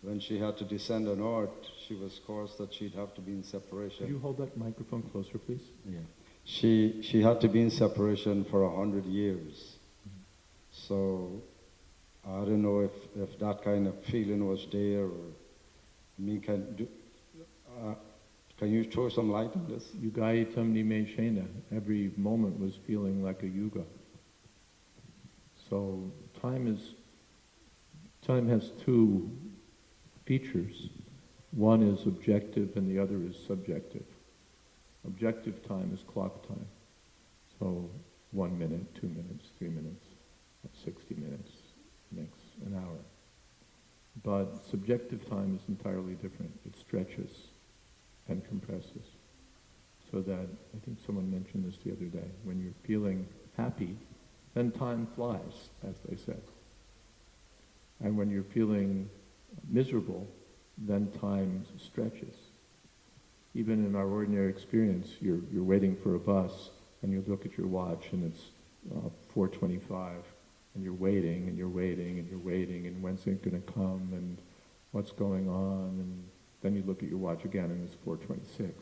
when she had to descend on earth, she was caused that she'd have to be in separation. Could you hold that microphone closer, please? Yeah. She had to be in separation for 100 years. So I don't know if that kind of feeling was there, or can you throw some light on this? Yugayitam nimeshena. Every moment was feeling like a yuga. So time has two features. One is objective and the other is subjective. Objective time is clock time. So 1 minute, 2 minutes, 3 minutes, 60 minutes makes an hour. But subjective time is entirely different. It stretches and compresses. So that, I think someone mentioned this the other day, when you're feeling happy, then time flies, as they said. And when you're feeling miserable, then time stretches. Even in our ordinary experience, you're waiting for a bus, and you look at your watch, and it's 4:25, and you're waiting, and you're waiting, and you're waiting, and when's it going to come, and what's going on, and then you look at your watch again, and it's 4:26.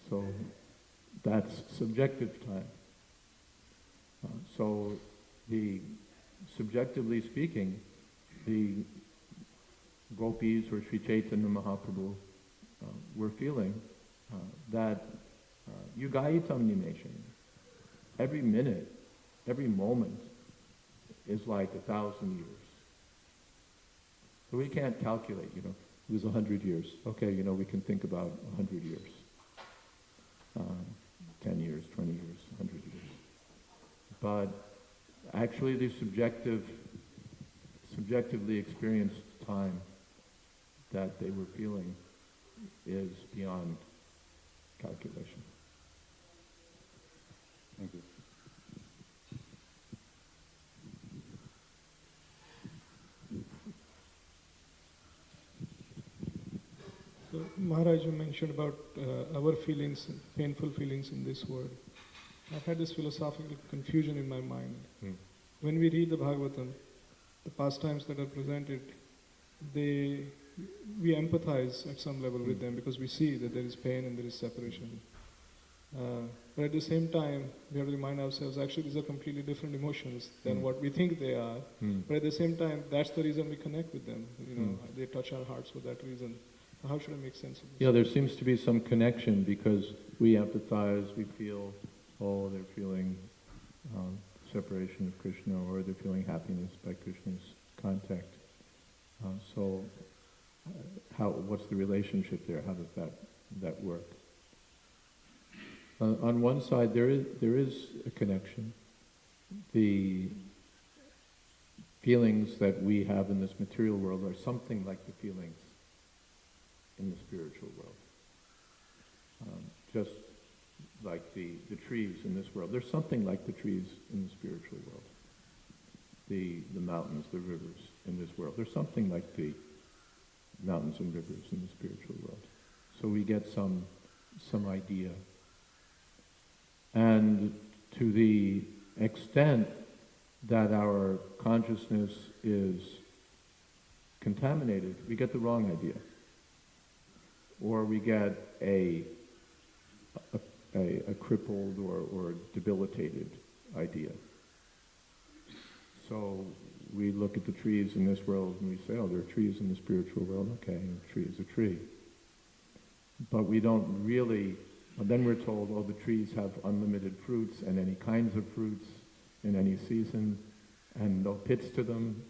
So that's subjective time. So subjectively speaking, the gopis or Sri Chaitanya Mahaprabhu were feeling that yugayitam nimeshena. Every minute, every moment is like 1,000 years. So we can't calculate, it was 100 years. Okay, we can think about 100 years. 10 years, 20 years, 100 years. But actually the subjectively experienced time that they were feeling is beyond calculation. Thank you. So, Maharaj, you mentioned about our feelings, painful feelings in this world. I've had this philosophical confusion in my mind. When we read the Bhagavatam, the pastimes that are presented, we empathize at some level with them because we see that there is pain and there is separation. But at the same time, we have to remind ourselves, actually these are completely different emotions than what we think they are. But at the same time, that's the reason we connect with them. They touch our hearts for that reason. So how should I make sense of this? Yeah, there seems to be some connection because we empathize, we feel, oh, they're feeling separation of Krishna, or they're feeling happiness by Krishna's contact. What's the relationship there? How does that work? On one side, there is a connection. The feelings that we have in this material world are something like the feelings in the spiritual world. Just like the trees in this world. There's something like the trees in the spiritual world. The mountains, the rivers in this world. There's something like the mountains and rivers in the spiritual world. So we get some idea. And to the extent that our consciousness is contaminated, we get the wrong idea. Or we get a crippled or debilitated idea. So we look at the trees in this world and we say, oh, there are trees in the spiritual world. Okay, a tree is a tree. But we don't really, and then we're told, oh, the trees have unlimited fruits and any kinds of fruits in any season and no pits to them.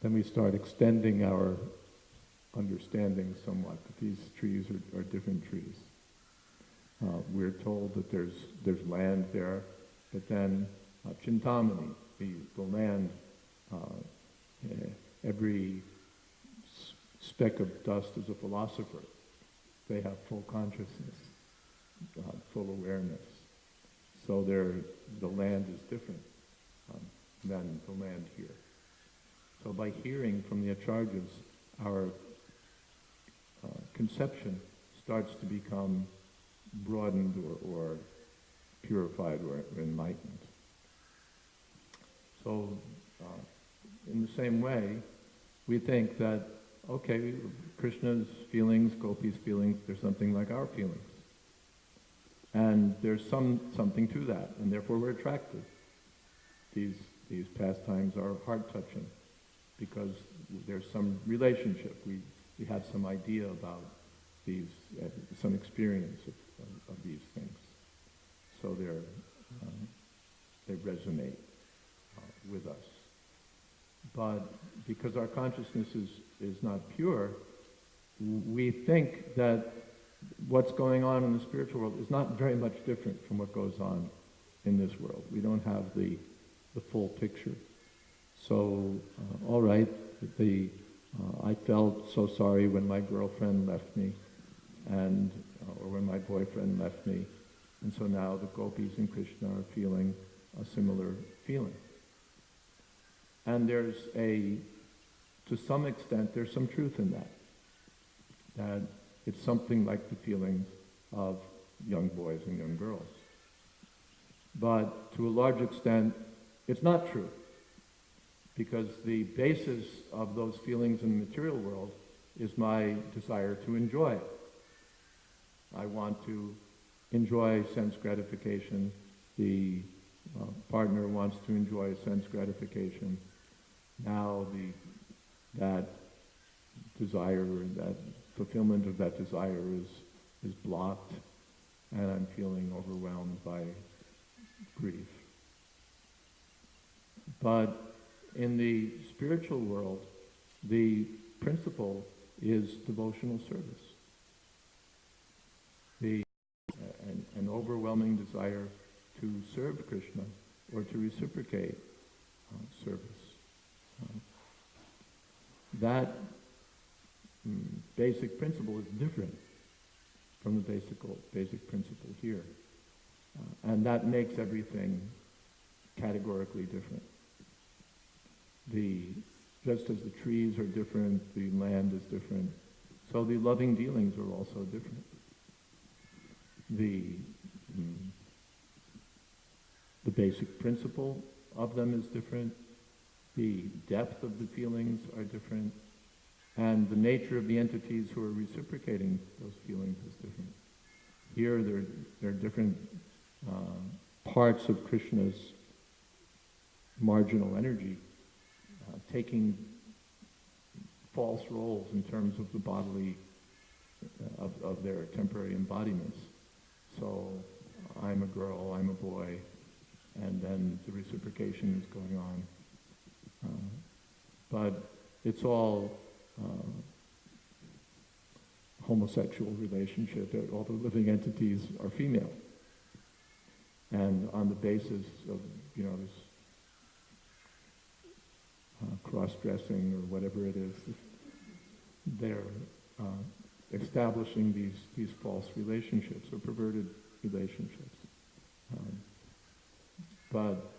Then we start extending our understanding somewhat, that these trees are different trees. We're told that there's land there, but then Chintamani, the land, every speck of dust is a philosopher. They have full consciousness, full awareness. So the land is different than the land here. So by hearing from the acharyas, our conception starts to become broadened or purified or enlightened. So in the same way, we think that, okay, Krishna's feelings, Gopi's feelings, they're something like our feelings. And there's something to that, and therefore we're attracted. These pastimes are heart-touching because there's some relationship. We have some idea about these, some experience of these things. So they resonate with us. But because our consciousness is not pure, we think that what's going on in the spiritual world is not very much different from what goes on in this world. We don't have the full picture. So, all right, I felt so sorry when my girlfriend left me, or when my boyfriend left me, and so now the gopis and Krishna are feeling a similar feeling. And to some extent, there's some truth in that it's something like the feelings of young boys and young girls. But to a large extent, it's not true, because the basis of those feelings in the material world is my desire to enjoy. I want to enjoy sense gratification. The partner wants to enjoy sense gratification. Now that desire, that fulfillment of that desire is blocked, and I'm feeling overwhelmed by grief. But in the spiritual world, the principle is devotional service. An overwhelming desire to serve Krishna or to reciprocate service. That basic principle is different from the basic principle here. And that makes everything categorically different. Just as the trees are different, the land is different, so the loving dealings are also different. The basic principle of them is different, the depth of the feelings are different, and the nature of the entities who are reciprocating those feelings is different. here there are different parts of Krishna's marginal energy taking false roles in terms of the bodily, of their temporary embodiments. So I'm a girl, I'm a boy, and then the reciprocation is going on. But it's all homosexual relationship. All the living entities are female. And on the basis of, this cross-dressing or whatever it is, they're establishing these false relationships or perverted relationships. But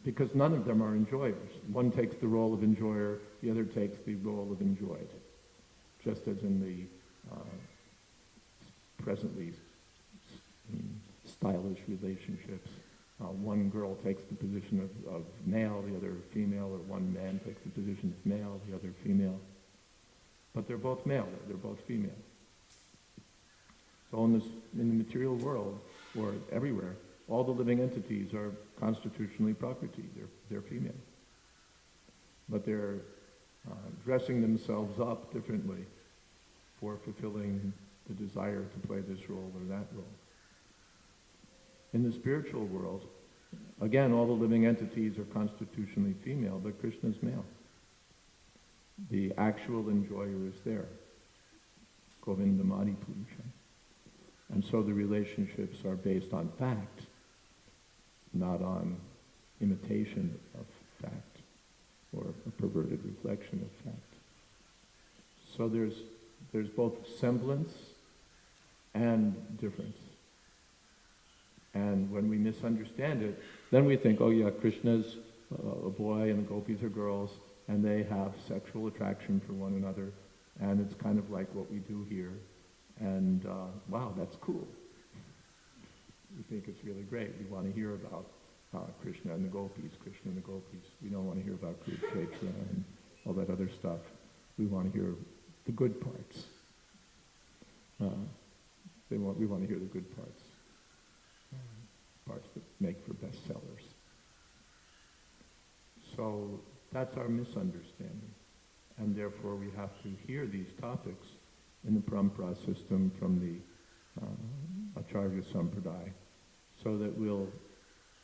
because none of them are enjoyers. One takes the role of enjoyer, the other takes the role of enjoyed. Just as in the presently stylish relationships. One girl takes the position of male, the other female, or one man takes the position of male, the other female. But they're both male, they're both female. So in the material world, or everywhere, all the living entities are constitutionally Prakriti, they're female. But they're dressing themselves up differently for fulfilling the desire to play this role or that role. In the spiritual world, again, all the living entities are constitutionally female, but Krishna is male. The actual enjoyer is there. Govindamadi Purusha. And so the relationships are based on fact, not on imitation of fact or a perverted reflection of fact. So there's both semblance and difference. And when we misunderstand it, then we think, oh yeah, Krishna's a boy and the gopis are girls, and they have sexual attraction for one another, and it's kind of like what we do here. And wow, that's cool. We think it's really great. We want to hear about Krishna and the gopis, Krishna and the gopis. We don't want to hear about Kurukshetra and all that other stuff. We want to hear the good parts. We want to hear the good parts. Parts that make for bestsellers. So that's our misunderstanding. And therefore we have to hear these topics in the Parampara system from the Acharya Sampradaya, so that we'll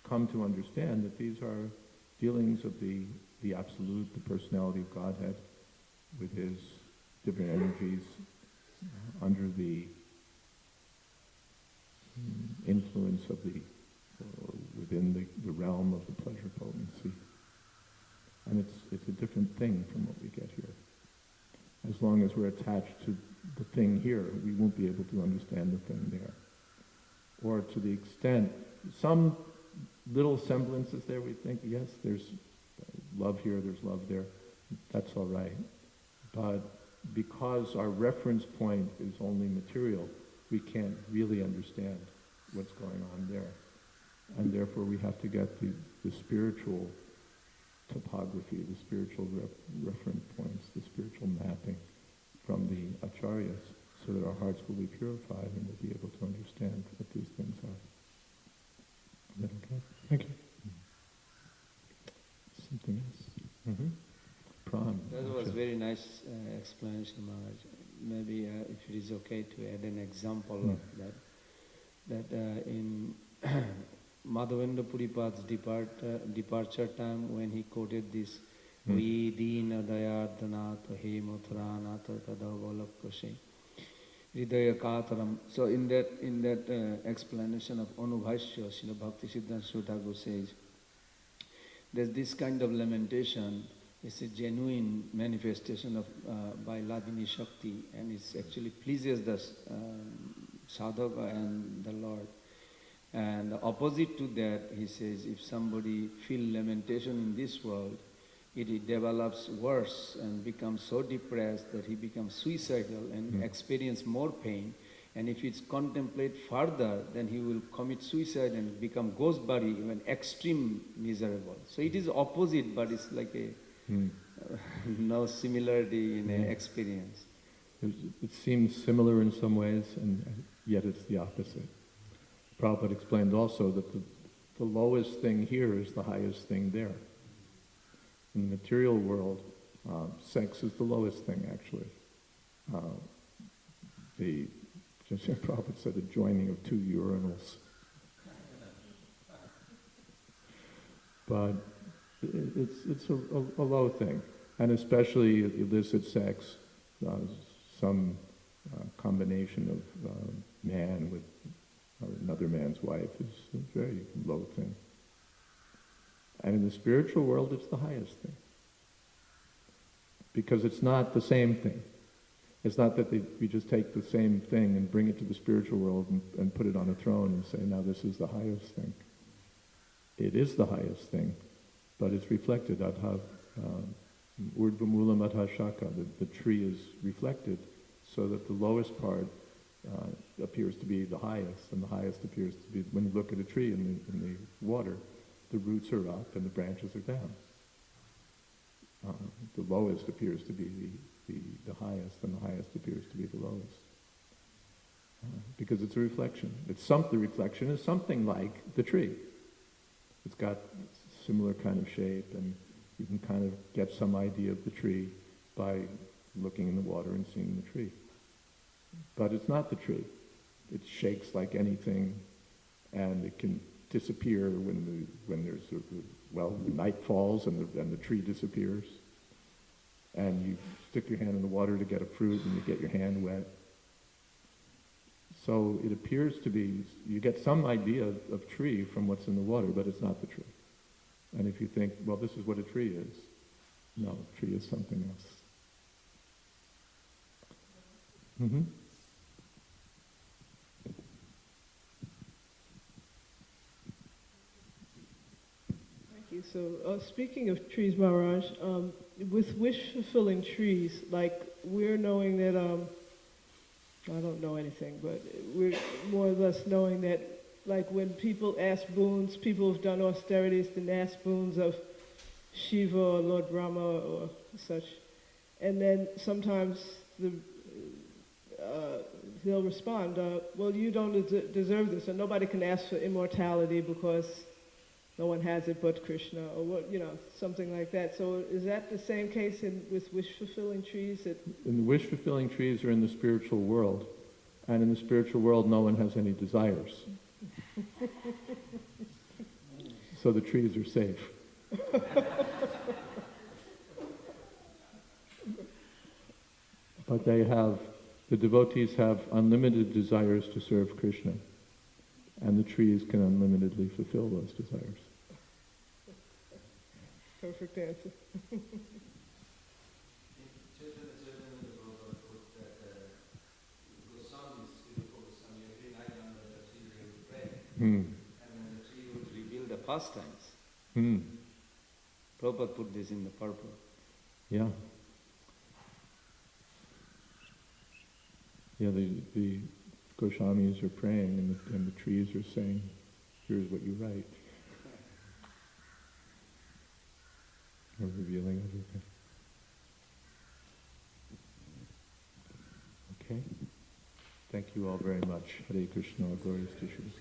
come to understand that these are dealings of the Absolute, the personality of Godhead, with his different energies under the influence of within the realm of the pleasure potency. And it's a different thing from what we get here. As long as we're attached to the thing here, we won't be able to understand the thing there. Or to the extent, some little semblances there, we think, yes, there's love here, there's love there, that's all right. But because our reference point is only material, we can't really understand what's going on there. And therefore we have to get the spiritual topography, the spiritual reference points, the spiritual mapping from the acharyas, so that our hearts will be purified and we'll be able to understand what these things are. Is that okay? Thank you. Something else? Mm-hmm. Pran. That was very nice explanation, Maharaj. Maybe if it is okay to add an example of that in Madhavendra Puripad's departure time, when he quoted this Vi Dina Dayardhanata He Mathuranata Tadavalakashe Hridaya Kataram. So in that explanation of Anubhashya, Srila Bhakti Siddhanta Thakur says, there's this kind of lamentation. It's a genuine manifestation of by Ladini Shakti, and it actually pleases the sadhaka and the Lord. And the opposite to that, he says, if somebody feel lamentation in this world, it develops worse and becomes so depressed that he becomes suicidal and experience more pain. And if it's contemplate further, then he will commit suicide and become ghost body, even extreme miserable. So it is opposite, but it's like a no similarity in experience. It seems similar in some ways, and yet it's the opposite. Prabhupada explained also that the lowest thing here is the highest thing there. In the material world, sex is the lowest thing, actually. Prabhupada said the joining of two urinals. But it's a low thing. And especially illicit sex, some combination of man with another man's wife is a very low thing. And in the spiritual world, it's the highest thing. Because it's not the same thing. It's not that we just take the same thing and bring it to the spiritual world and put it on a throne and say, now this is the highest thing. It is the highest thing, but it's reflected. Adha Urdhva Mula Madha Shaka, the tree is reflected so that the lowest part appears to be the highest, and the highest appears to be, when you look at a tree in the water, the roots are up and the branches are down. The lowest appears to be the highest, and the highest appears to be the lowest. Because it's a reflection. The reflection is something like the tree. It's got similar kind of shape, and you can kind of get some idea of the tree by looking in the water and seeing the tree. But it's not the tree. It shakes like anything, and it can disappear when the night falls and the tree disappears. And you stick your hand in the water to get a fruit and you get your hand wet. So it appears to be, you get some idea of tree from what's in the water, but it's not the tree. And if you think, well, this is what a tree is, no, a tree is something else. Mm-hmm. Thank you. So speaking of trees, Maharaj, with wish-fulfilling trees, like we're knowing that, I don't know anything, but we're more or less knowing that, like when people ask boons, people who've done austerities, then ask boons of Shiva or Lord Brahma or such, and then sometimes they'll respond, well, you don't deserve this, and nobody can ask for immortality because no one has it but Krishna, or what, something like that. So is that the same case with wish-fulfilling trees? In the wish-fulfilling trees are in the spiritual world, and in the spiritual world no one has any desires. So the trees are safe. But the devotees have unlimited desires to serve Krishna, and the trees can unlimitedly fulfill those desires. Perfect answer. And then the tree would reveal the pastimes. Prabhupada put this in the purport. Yeah. Yeah, the Goswamis are praying and the trees are saying, here's what you write. Or revealing everything. Okay. Thank you all very much. Hare Krishna, glorious to Shri.